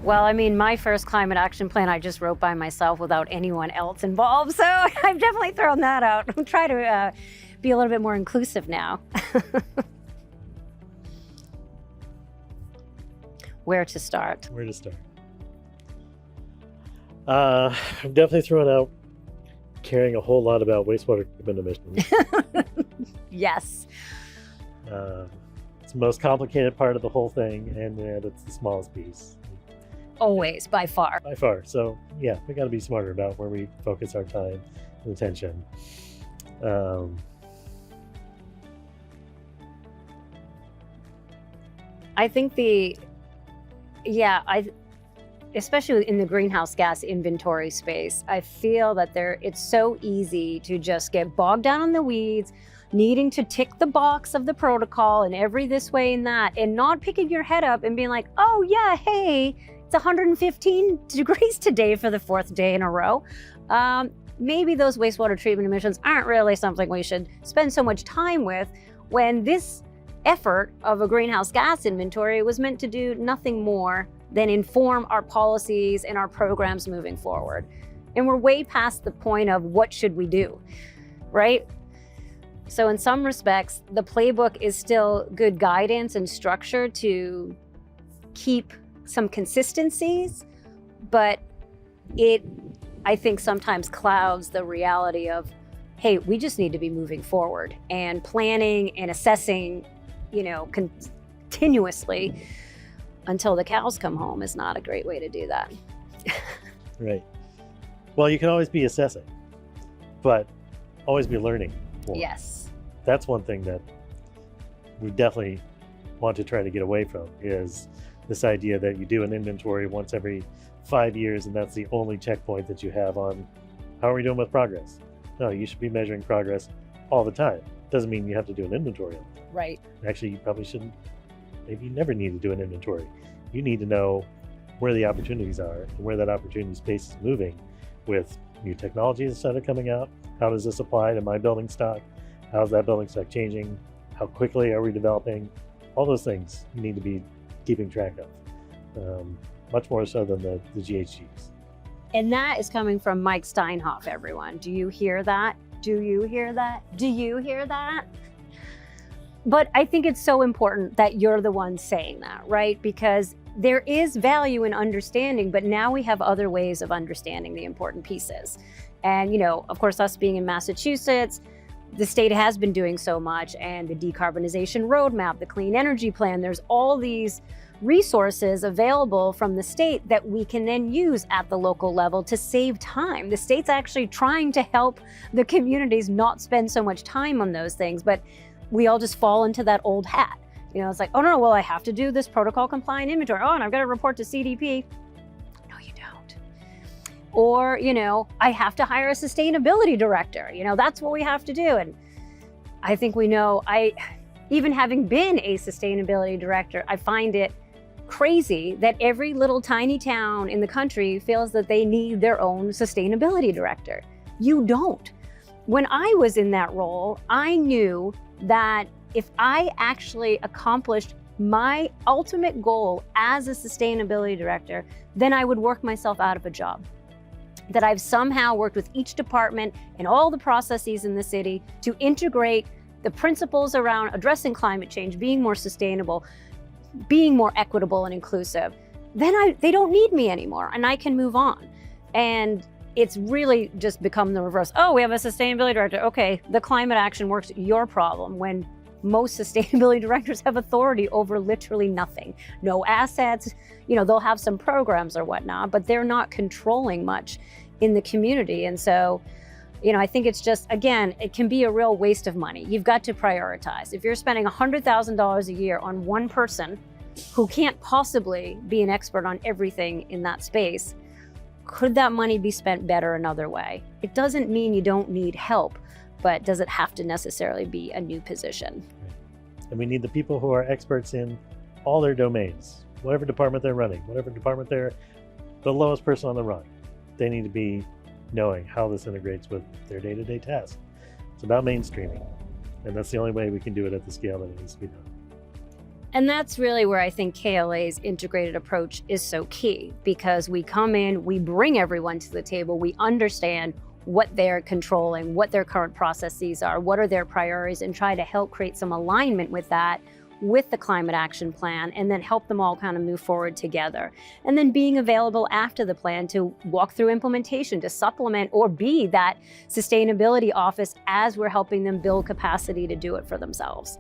Well, I mean, my first climate action plan I just wrote by myself without anyone else involved, so I've definitely thrown that out. I'm trying to be a little bit more inclusive now. Where to start? Where to start? I'm definitely throwing out caring a whole lot about wastewater treatment emissions. Yes. It's the most complicated part of the whole thing, and yet it's the smallest piece. Always, by far. By far. So yeah, we got to be smarter about where we focus our time and attention. I think especially in the greenhouse gas inventory space, I feel that it's so easy to just get bogged down in the weeds, needing to tick the box of the protocol and every this way and that, and not picking your head up and being like, oh yeah, hey, it's 115 degrees today for the 4th day in a row. Maybe those wastewater treatment emissions aren't really something we should spend so much time with, when this effort of a greenhouse gas inventory was meant to do nothing more than inform our policies and our programs moving forward. And we're way past the point of what should we do, right? So in some respects, the playbook is still good guidance and structure to keep some consistencies, but I think sometimes clouds the reality of, hey, we just need to be moving forward and planning and assessing, continuously until the cows come home is not a great way to do that. Right. Well, you can always be assessing, but always be learning more. Yes. That's one thing that we definitely want to try to get away from, is this idea that you do an inventory once every 5 years and that's the only checkpoint that you have on how are we doing with progress. No, you should be measuring progress all the time. Doesn't mean you have to do an inventory all the time. Right. Actually, you probably shouldn't. Maybe you never need to do an inventory. You need to know where the opportunities are and where that opportunity space is moving with new technologies that are coming out. How does this apply to my building stock? How's that building stock changing? How quickly are we developing? All those things you need to be keeping track of, much more so than the GHGs. And that is coming from Mike Steinhoff, everyone. Do you hear that? Do you hear that? Do you hear that? But I think it's so important that you're the one saying that, right? Because there is value in understanding, but now we have other ways of understanding the important pieces. And, of course, us being in Massachusetts, the state has been doing so much, and the decarbonization roadmap, the clean energy plan, there's all these resources available from the state that we can then use at the local level to save time. The state's actually trying to help the communities not spend so much time on those things, but we all just fall into that old hat. It's like, oh no, well, I have to do this protocol compliant inventory. Oh, and I've got to report to CDP. No, you don't. Or, I have to hire a sustainability director. That's what we have to do. And I think we know, even having been a sustainability director, I find it crazy that every little tiny town in the country feels that they need their own sustainability director. You don't. When I was in that role, I knew that if I actually accomplished my ultimate goal as a sustainability director, then I would work myself out of a job. That I've somehow worked with each department and all the processes in the city to integrate the principles around addressing climate change, being more sustainable, being more equitable and inclusive. Then they don't need me anymore and I can move on. And it's really just become the reverse. Oh, we have a sustainability director. Okay, the climate action work's your problem, when most sustainability directors have authority over literally nothing. No assets, they'll have some programs or whatnot, but they're not controlling much in the community. And so, I think it's just, again, it can be a real waste of money. You've got to prioritize. If you're spending $100,000 a year on one person who can't possibly be an expert on everything in that space, could that money be spent better another way? It doesn't mean you don't need help, but does it have to necessarily be a new position? And we need the people who are experts in all their domains, whatever department they're running, whatever department they're the lowest person on the rung. They need to be knowing how this integrates with their day-to-day tasks. It's about mainstreaming, and that's the only way we can do it at the scale that it needs to be done. And that's really where I think KLA's integrated approach is so key, because we come in, we bring everyone to the table, we understand what they're controlling, what their current processes are, what are their priorities, and try to help create some alignment with that, with the climate action plan, and then help them all kind of move forward together. And then being available after the plan to walk through implementation, to supplement or be that sustainability office as we're helping them build capacity to do it for themselves.